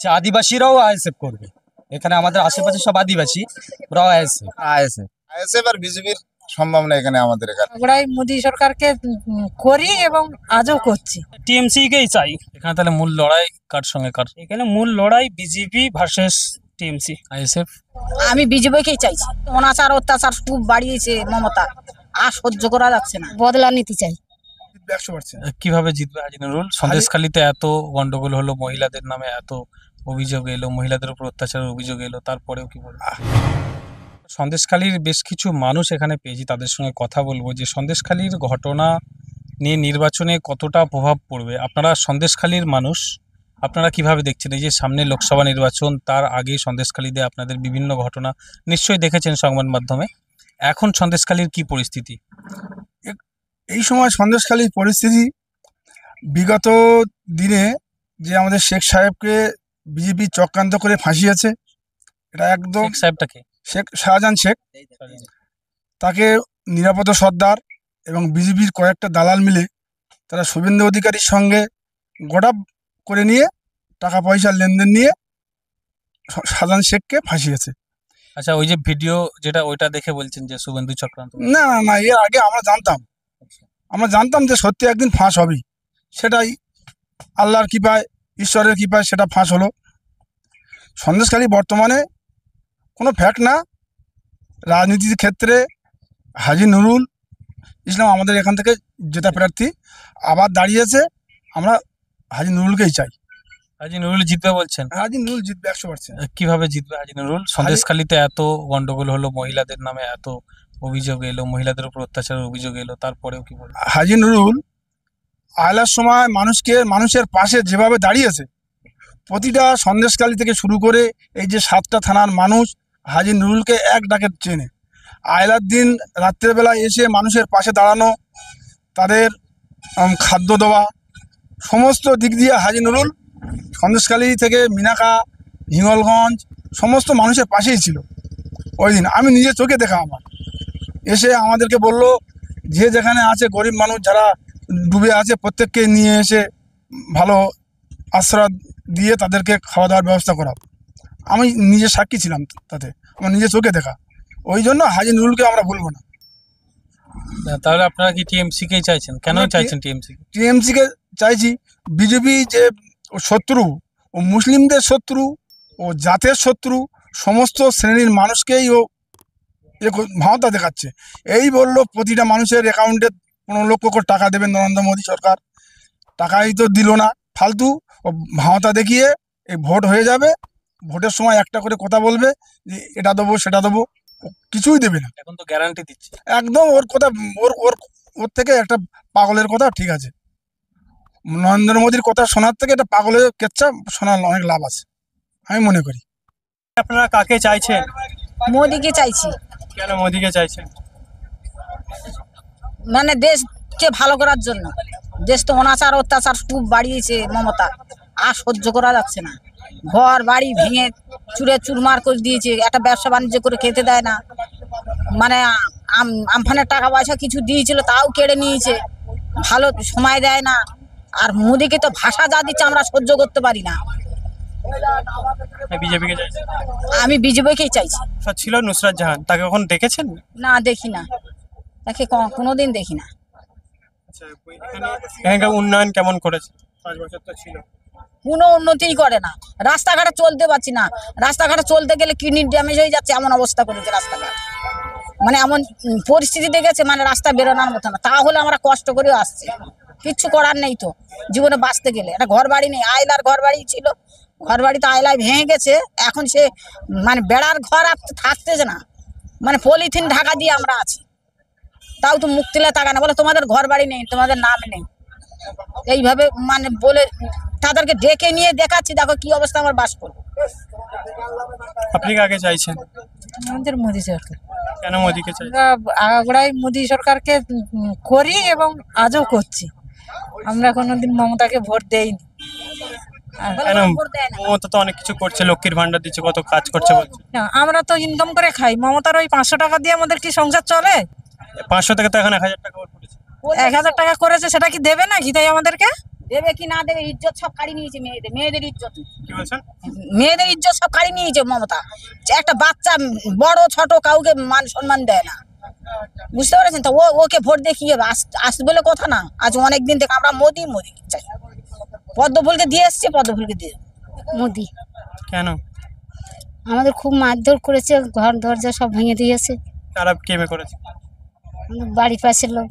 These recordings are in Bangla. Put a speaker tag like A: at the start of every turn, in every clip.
A: যে আদিবাসীরাও আইএসএফ করবে। এখানে আমাদের আশেপাশে সব আদিবাসী, ওরাও আইএসএফ।
B: আইএসএফ আর বিজেপির সম্ভাবনা এখানে আমাদের এখানে।
C: আমরাই মোদী সরকারকে করি এবং আজও করছি।
D: টিএমসি কেই চাই। এখানে তাহলে মূল লড়াই কার সঙ্গে কার? এখানে মূল লড়াই বিজেপি ভার্সেস টিএমসি। আইএসএফ।
C: আমি বিজেপিকেই চাইছি। অনাচার অত্যাচার খুব বাড়িয়েছে মমতা, আর সহ্য করা যাচ্ছে না। বদলা নিতে চাই।
D: কিভাবে জিতবে হাজি নুরুল? সন্দেশখালীতে এত গন্ডগোল হলো, মহিলাদের নামে এত অভিযোগ এলো, মহিলাদের উপর অত্যাচারের অভিযোগ এলো, তারপরেও কি বলবো? সন্দেশখালীর বেশ কিছু মানুষ এখানে পেয়েছি, তাদের সঙ্গে কথা বলবো যে সন্দেশখালীর ঘটনা নিয়ে নির্বাচনে কতটা প্রভাব পড়বে। আপনারা সন্দেশখালীর মানুষ, আপনারা কিভাবে দেখছেন এই যে সামনে লোকসভা নির্বাচন, তার আগে সন্দেশখালীতে আপনাদের বিভিন্ন ঘটনা নিশ্চয়ই দেখেছেন সংবাদ মাধ্যমে। এখন সন্দেশখালীর কি পরিস্থিতি?
E: এই সময় সন্দেশখালীর পরিস্থিতি, বিগত দিনে যে আমাদের শেখ সাহেবকে বিজেপি চক্রান্ত করে ফাঁসিয়েছে, এটা একদম।
D: শেখ সাহেবটাকে?
E: শেখ শাহজাহান শেখ। তাকে নিরাপদ সর্দার এবং বিজেপির কয়েকটা দালাল মিলে তারা শুভেন্দু অধিকারীর সঙ্গে গোটা করে নিয়ে টাকা পয়সার লেনদেন নিয়ে শাহজাহান শেখকে ফাঁসিয়েছে।
D: আচ্ছা, ওই যে ভিডিও যেটা, ওইটা দেখে বলছেন যে শুভেন্দু চক্রান্ত?
E: না না না, এর আগে আমরা জানতাম যে সত্যি একদিন ফাঁস হবেই। সেটাই আল্লাহর কৃপায়, ঈশ্বরের কৃপায় সেটা ফাঁস হলো। সন্দেশখালী বর্তমানে কোনো ফ্যাক্ট না, রাজনীতির ক্ষেত্রে হাজী নুরুল ইসলাম আমাদের এখান থেকে জেতা প্রার্থী আবার দাঁড়িয়েছে। আমরা হাজী নুরুলকেই চাই।
D: হাজী নুরুল জিতবে বলছেন?
E: হাজী নুরুল জিতবে 100%।
D: কিভাবে জিতবে হাজী নুরুল? সন্দেশখালীতে এত গন্ডগোল হলো, মহিলাদের নামে এত অভিযোগ এলো, মহিলাদের উপর অত্যাচারের অভিযোগ এলো, তারপরেও কি বলবো?
E: হাজী নুরুল আয়লার সময় মানুষের পাশে যেভাবে দাঁড়িয়েছে, প্রতিটা সন্দেশখালী থেকে শুরু করে এই যে 7টা থানার মানুষ হাজী নুরুলকে এক ডাকে চেনে। আয়লার দিন রাত্রেবেলায় এসে মানুষের পাশে দাঁড়ানো, তাদের খাদ্য দেওয়া, সমস্ত দিক দিয়ে হাজী নুরুল সন্দেশখালী থেকে মিনাখা, হিঙ্গলগঞ্জ সমস্ত মানুষের পাশেই ছিল। ওই দিন আমি নিজের চোখে দেখা, আমার এসে আমাদেরকে বলল যে যেখানে আছে গরিব মানুষ যারা ডুবে আছে প্রত্যেককে নিয়ে এসে ভালো আশ্রয় দিয়ে তাদেরকে খাওয়া দাওয়ার ব্যবস্থা করা। আমি নিজে সাক্ষী ছিলাম, তাতে আমার নিজের চোখে দেখা। ওই জন্য হাজী নুরুলকে আমরা ভুলবো না।
D: তাহলে আপনারা কি টিএমসি কেই চাইছেন? কেন চাইছেন
E: টিএমসিকে চাইছি? বিজেপি যে শত্রু, ও মুসলিমদের শত্রু, ও জাতের শত্রু, সমস্ত শ্রেণীর মানুষকেই ও ভাওতা দেখাচ্ছে। এই বললো প্রতিটা মানুষের অ্যাকাউন্টে 15 লক্ষ করে টাকা দেবেন নরেন্দ্র মোদী সরকার, টাকাই তো দিল না, ফালতু ও ভাওতা দেখিয়ে এই ভোট হয়ে যাবে। ভোটের সময় একটা করে কথা বলবে যে এটা দেবো সেটা দেবো, কিছুই দেবে না।
D: এখন তো গ্যারান্টি দিচ্ছে
E: একদম। ওর কথা, ওর থেকে একটা পাগলের কথা ঠিক আছে। নরেন্দ্র মোদীর কথা শোনার থেকে একটা পাগলের কেচ্ছা শোনার অনেক লাভ আছে আমি মনে করি।
D: আপনারা কাকে চাইছেন?
C: মোদীকে চাইছি।
D: কেন মোদীকে চাইছেন?
C: মানে দেশকে ভালো করার জন্য। দেশ তো অনাচার অত্যাচার খুব বাড়িয়েছে মমতা, আর সহ্য করা যাচ্ছে না। ঘর বাড়ি ভেঙে চুরে চুরমার করে দিয়েছে, একটা ব্যবসা বাণিজ্য করে খেতে দেয় না। মানে আমফানের টাকা পয়সা কিছু দিয়েছিল তাও কেড়ে নিয়েছে, ভালো সময় দেয় না। আর মোদীকে তো ভাষা যা দিচ্ছে আমরা সহ্য করতে পারি না।
D: বিজেপিকে চাইছেন?
C: আমি বিজেপিকেই চাইছি।
D: ছিল নুসরাত জাহান, তাকে কখন দেখেছেন?
C: না, দেখি না, তাকে কোনোদিন দেখি না।
D: এখানকার উন্নয়ন কেমন করেছে? 5 বছর তো ছিল,
C: কোনো উন্নতিই করে না। রাস্তাঘাটে চলতে পারছি না, রাস্তাঘাটে চলতে গেলে কিডনি ড্যামেজ হয়ে যাচ্ছে, এমন অবস্থা করেছে রাস্তাঘাট। মানে এমন পরিস্থিতি দেখেছে, মানে রাস্তা বেরোনোর মতো না। তাহলে আমরা কষ্ট করেও আসছি, কিচ্ছু করার নেই তো জীবনে বাঁচতে গেলে। একটা ঘর বাড়ি নেই, আয়লার ঘর বাড়ি ছিল, ঘর বাড়ি তো আয়লায় ভেঙে গেছে। এখন সে মানে বেড়ার ঘর আর থাকতেছে না, মানে পলিথিন ঢাকা দিয়ে আমরা আছি। তাও তো মুখ তুলে তাকায় না, বলে তোমাদের ঘর বাড়ি নেই, তোমাদের নাম নেই। এইভাবে মানে বলে তাদেরকে ডেকে নিয়ে দেখাচ্ছি, দেখো কি অবস্থা আমার বাস করবো।
D: আপনি কাকে চাইছেন?
C: আমাদের মোদী সরকার।
D: কেন মোদীকে চাইছেন?
C: আগাগোড়াই মোদী সরকারকে করি এবং আজও করছি। আমরা কোনোদিন মমতাকে ভোট দেইনি।
D: মমতা তো অনেক কিছু করছে, লক্ষ্মীর ভান্ডার দিচ্ছে, কত কাজ করছে বলছে।
C: আমরা তো ইনকাম করে খাই, মমতার ওই 500 টাকা দিয়ে আমাদের কি সংসার চলে?
D: 500 থেকে তো এখন 1000 টাকা করেছে।
C: 1000 টাকা করেছে, সেটা কি দেবে না ঘিতাই আমাদেরকে? দেবে কি না দেবে, ইজ্জত সব কাড়ি নিয়েছে মেয়েদের ইজ্জত,
D: কি বলছেন?
C: মেয়েদের ইজ্জত সব কাড়ি নিয়েছে মমতা। যে একটা বাচ্চা বড় ছোট কাউকে মান সম্মান দেয় না, বুঝতে পেরেছেন তো? ওকে ভোট দিয়ে কি হবে? আসবে বলে কথা না। আজ অনেকদিন থেকে আমরা মোদি চাই, পদ্মফুলকে দিয়ে এসছে, পদ্মফুলকে দিয়ে
F: মোদি
D: কেন?
F: আমাদের খুব মারধর করেছে, ঘর দরজা সব ভেঙে দিয়েছে।
D: তারা কেমে করেছে?
F: আমাদের বাড়ির পাশের লোক,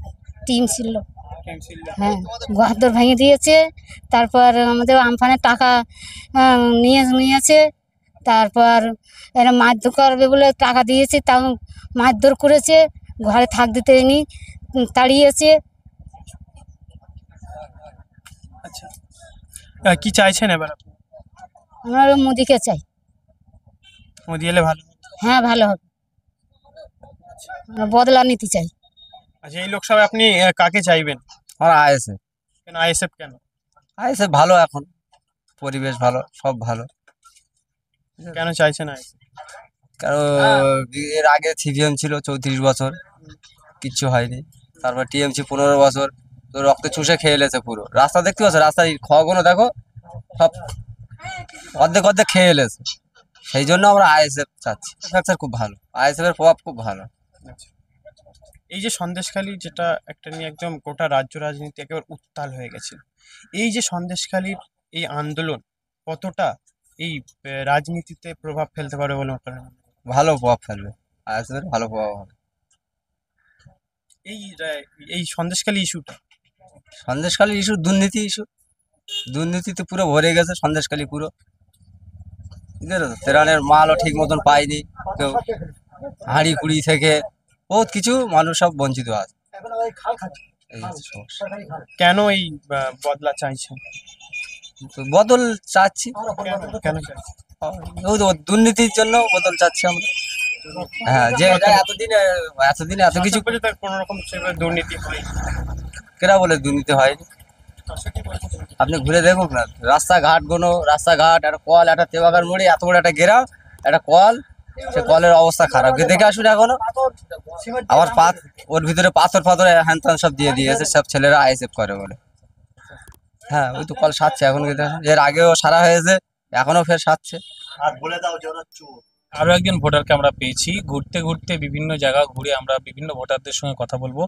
F: টিম ছিল, হ্যাঁ, ঘর দর ভেঙে দিয়েছে। তারপর আমাদের আমফানের টাকা নিয়েছে। তারপর এরা মারধর করবে বলে টাকা দিয়েছে, তাও মারধর করেছে, ঘরে থাকতে দেয়নি, তাড়িয়েছে।
D: আচ্ছা, কি চাইছেন এবার আপনি?
F: আমরা মোদিকে চাই।
D: মোদি এলে ভালো হতো।
F: হ্যাঁ, ভালো হবে, আমরা বদলা নিতে চাই।
D: আচ্ছা, এই লোকসভায় আপনি কাকে চাইবেন?
A: আর আইএসএফ।
D: কেন আইএসএফ কেন?
A: আইএসএফ ভালো, এখন পরিবেশ ভালো, সব ভালো।
D: কেন চাইছেন আইএসএফ?
A: কারণ এর আগে সিপিএম ছিল 34 বছর, কিচ্ছু হয়নি। তারপর টিএমসি 15 বছর, তো রক্ত চুষে খেয়ে এলেছে পুরো। রাস্তা দেখতে পাচ্ছ, রাস্তার খগুলো দেখো, সব অর্ধেক খেয়ে এলেছে। সেই জন্য আমরা আইএসএফ চাচ্ছি। ফ্যাকচার খুব ভালো, আইএসএফ এর প্রভাব খুব ভালো।
D: এই যে সন্দেশখালী, যেটা একটা নিয়ে একদম গোটা রাজ্য রাজনীতি একেবারে উত্তাল হয়ে গেছিল, এই যে সন্দেশখালীর এই আন্দোলন কতটা এই রাজনীতিতে প্রভাব ফেলতে পারে বলে আপনার মনে হয়?
A: ভালো প্রভাব ফেলবে, আইএসএফ এর ভালো প্রভাব হবে।
D: এই সন্দেশখালী ইস্যুটা,
A: সন্দেশখালী ইস্যু দুর্নীতি ইস্যু, দুর্নীতিতে পুরো ভরে গেছে সন্দেশখালী পুরো। ঠিক আছে, তেরানের মালও ঠিক মতন পায়নি কেউ, হাঁড়ি কুড়ি থেকে বহুত কিছু মানুষ সব বঞ্চিত আছে। এই হচ্ছে সমস্যা।
D: কেন এই বদলা চাইছেন?
A: তো বদল চাচ্ছি,
D: কেন চাইছেন?
A: ওই তো দুর্নীতির জন্য বদল চাচ্ছি আমরা। হ্যাঁ, যে এটা এতদিনে এত কিছু
D: কোন রকম সেভাবে দুর্নীতি হয়?
A: কেরা বলে দুর্নীতি হয়নি? আপনি ঘুরে দেখুন না, রাস্তাঘাট একটা কল, একটা তেবাগার মোড়ে এত বড় একটা গ্রাম, একটা কল, সে কলের অবস্থা খারাপ। দেখে আসুন এখনো। আবার ওর ভিতরে পাথর হ্যান ত্যান সব দিয়ে দিয়েছে, সব ছেলেরা আইএসএফ করে বলে। হ্যাঁ, ওই তো কল সারছে এখন। এর আগেও সারা হয়েছে, এখনো ফের সারছে।
D: আরো একজন ভোটারকে আমরা পেয়েছি। ঘুরতে ঘুরতে বিভিন্ন জায়গা ঘুরে আমরা বিভিন্ন ভোটারদের সঙ্গে কথা বলবো।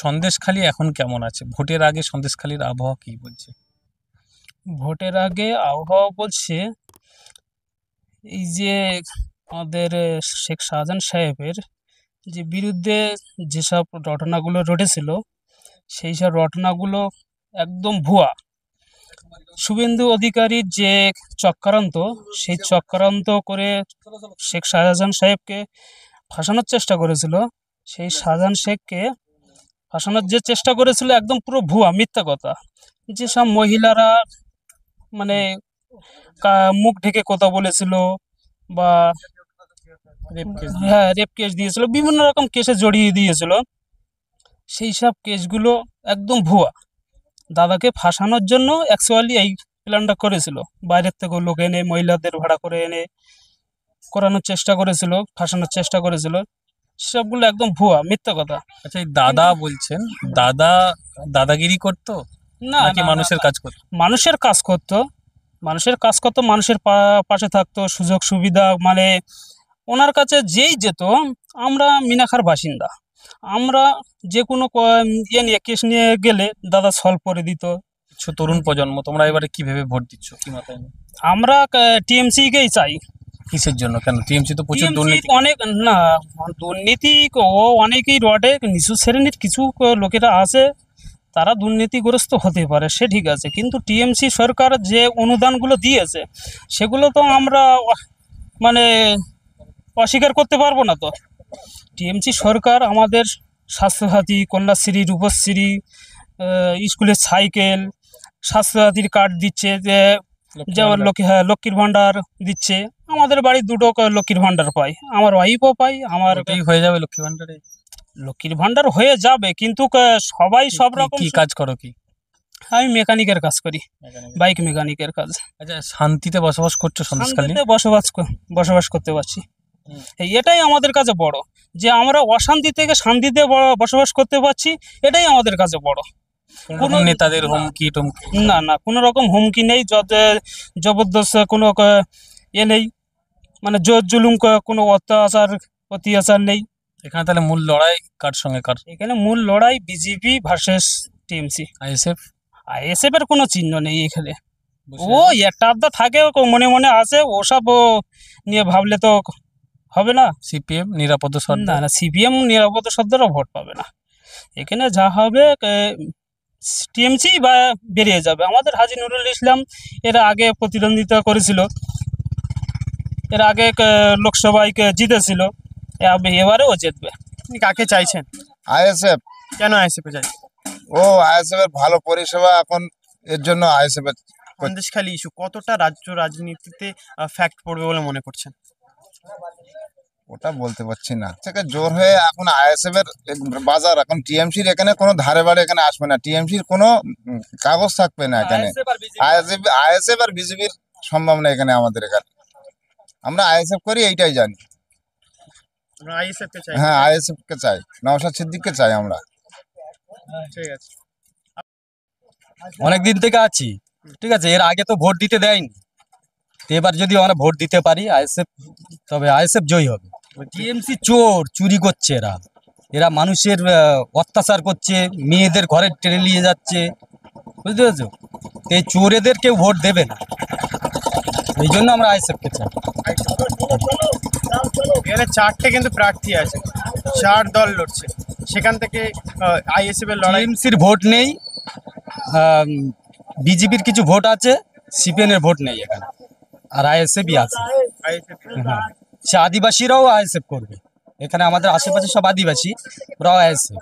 D: সন্দেশখালী এখন কেমন আছে? ভোটের আগে সন্দেশখালীর আবহাওয়া কি বলছে?
G: ভোটের আগে আবহাওয়া বলছে, এই যে আমাদের শেখ শাহজাহান সাহেবের যে বিরুদ্ধে যেসব রটনাগুলো রটেছিল, সেই সব রটনাগুলো একদম ভুয়া। শুভেন্দু অধিকারীর যে চক্রান্ত, সেই চক্রান্ত করে শেখ শাহজাহান সাহেবকে ফাঁসানোর চেষ্টা করেছিল, সেই শাহজাহান শেখকে ফাঁসানোর যে চেষ্টা করেছিল একদম পুরো ভুয়া, মিথ্যা কথা। যেসব মহিলারা মানে মুখ ঢেকে কথা বলেছিল বা হ্যাঁ রেপ কেস দিয়েছিল, বিভিন্ন রকম কেসে জড়িয়ে দিয়েছিল, সেই সব কেসগুলো একদম ভুয়া। দাদাকে ফাঁসানোর জন্য অ্যাকচুয়ালি এই প্ল্যানটা করেছিল। বাইরের থেকে লোক এনে, মহিলাদের ভাড়া করে এনে করানোর চেষ্টা করেছিল, ফাঁসানোর চেষ্টা করেছিল। সবগুলো একদম ভুয়া, মিথ্যা কথা।
D: আচ্ছা, এই দাদা বলছেন, দাদাগিরি করতো
G: না,
D: নাকি মানুষের কাজ করতো?
G: মানুষের কাজ করতো, মানুষের পাশে থাকতো, সুযোগ সুবিধা মানে ওনার কাছে যেই যেত। আমরা মিনাখার বাসিন্দা, আমরা যে কোনো নিয়ে কেস নিয়ে গেলে দাদা সলভ করে দিত।
D: কিছু তরুণ প্রজন্ম, তোমরা এবারে কি ভেবে ভোট দিচ্ছ, কি মাথায় নেই?
G: আমরা টিএমসি কেই চাই।
D: কিসের জন্য? কেন? টিএমসি তো প্রচুর
G: TMC
D: দুর্নীতি।
G: অনেক না, দুর্নীতি অনেকেই রটে, নিচু শ্রেণীর কিছু লোকেরা আছে, তারা দুর্নীতিগ্রস্ত হতে পারে, সে ঠিক আছে, কিন্তু টিএমসি সরকার যে অনুদানগুলো দিয়েছে সেগুলো তো আমরা মানে অস্বীকার করতে পারবো না। তো টিএমসি সরকার আমাদের স্বাস্থ্যসাথী, কন্যাশ্রী, রূপশ্রী, স্কুলের সাইকেল, স্বাস্থ্যসাথীর কার্ড দিচ্ছে, যেমন লক্ষ্মীর ভাণ্ডার দিচ্ছে। আমাদের বাড়ির দুটো লক্ষ্মীর ভাণ্ডার পাই, আমার ওয়াইফও পাই। আমার
D: ওটাই হয়ে যাবে লক্ষ্মী ভাণ্ডারে?
G: লক্ষ্মীর ভাণ্ডার হয়ে যাবে, কিন্তু সবাই সব রকম।
D: কি কাজ করো কি?
G: আমি মেকানিকের কাজ করি, বাইক মেকানিকের কাজ।
D: আচ্ছা, শান্তিতে বসবাস করছো সন্দেশখালী?
G: শান্তিতে বসবাস করতে পারছি, এটাই আমাদের কাছে বড়। যে আমরা অশান্তি থেকে শান্তিতে বসবাস করতে পারছি, এটাই আমাদের কাছে বড়।
D: কোনো নেতাদের হুমকি টুমকি?
G: না না, কোনো রকম হুমকি নেই, জবরদস্ত কোনো এ নেই, মানে জোর জুলুম কোনো অত্যাচার নেই।
D: এখানে তাহলে মূল লড়াই কার সঙ্গে কার?
G: এখানে মূল লড়াই BJP versus TMC.
D: ISF?
G: ISF এর কোনো চিহ্ন নেই এখানে। ও একটা আধটা থাকে, ও মনে মনে আছে, ওসব নিয়ে ভাবলে তো হবে না।
D: সিপিএম নিরাপদ
G: না
D: সর্দার?
G: না, সিপিএম নিরাপদ সর্দারও ভোট পাবে না। এখানে যা হবে টিএমসি বা বেরিয়ে যাবে। আমাদের হাজী নুরুল ইসলাম এর আগে প্রতিদ্বন্দ্বিতা করেছিল, এর আগে লোকসভায় জিতেছিল, এবারেও জিতবে।
H: আপনি কাকে চাইছেন?
B: আইএসএফ।
H: কেন আইএসএফ চাই?
B: ও আইএসএফ এর ভালো পরিষেবা এখন, এর জন্য আইএসএফ এর।
H: সন্দেশখালী ইস্যু কতটা রাজ্য রাজনীতিতে ফ্যাক্ট পড়বে বলে মনে করছেন?
B: ওটা বলতে পারছি না, থেকে জোর হয়ে এখন আইএসএফ এর বাজার, এখন টিএমসির এখানে কোনো ধারে বাড়ে এখানে আসবে না, টিএমসির কোনো কাগজ থাকবে না এখানে। আইএসএফ আর বিজেপির সম্ভাবনা এখানে আমাদের এখানে, আমরা আইএসএফ করি এইটাই জানি।
H: আমরা আইএসএফ কে চাই।
B: হ্যাঁ, আইএসএফ কে চাই, নওশাদ সিদ্দিককে চাই আমরা।
H: ঠিক আছে।
A: অনেক দিন থেকে আছি, ঠিক আছে, এর আগে তো ভোট দিতে দেয়নি, তো এবার যদি আমরা ভোট দিতে পারি আইএসএফ, তবে আইএসএফ জয়ী হবে। টিএমসি চোর, চুরি করছে এরা, এরা মানুষের অত্যাচার করছে, মেয়েদের ঘরে টেনে নিয়ে যাচ্ছে, বুঝতে পেরেছো? তো এই চোরেদের কেউ ভোট দেবে না, এই জন্য আমরা আইএসএফকে চাই।
H: এখানে 4টে কিন্তু প্রার্থী আছে, 4 দল লড়ছে, সেখান থেকে আইএসএফ এর লড়াই।
A: টিএমসির ভোট নেই, বিজেপির কিছু ভোট আছে, সিপিএম এর ভোট নেই এখানে, আর আইএসএফই আছে।
H: আইএসএফ
A: হ্যাঁ, সে আদিবাসীরাও আইএসএফ করবে, এখানে আমাদের আশেপাশে সব আদিবাসী, ওরাও আইএসএফ।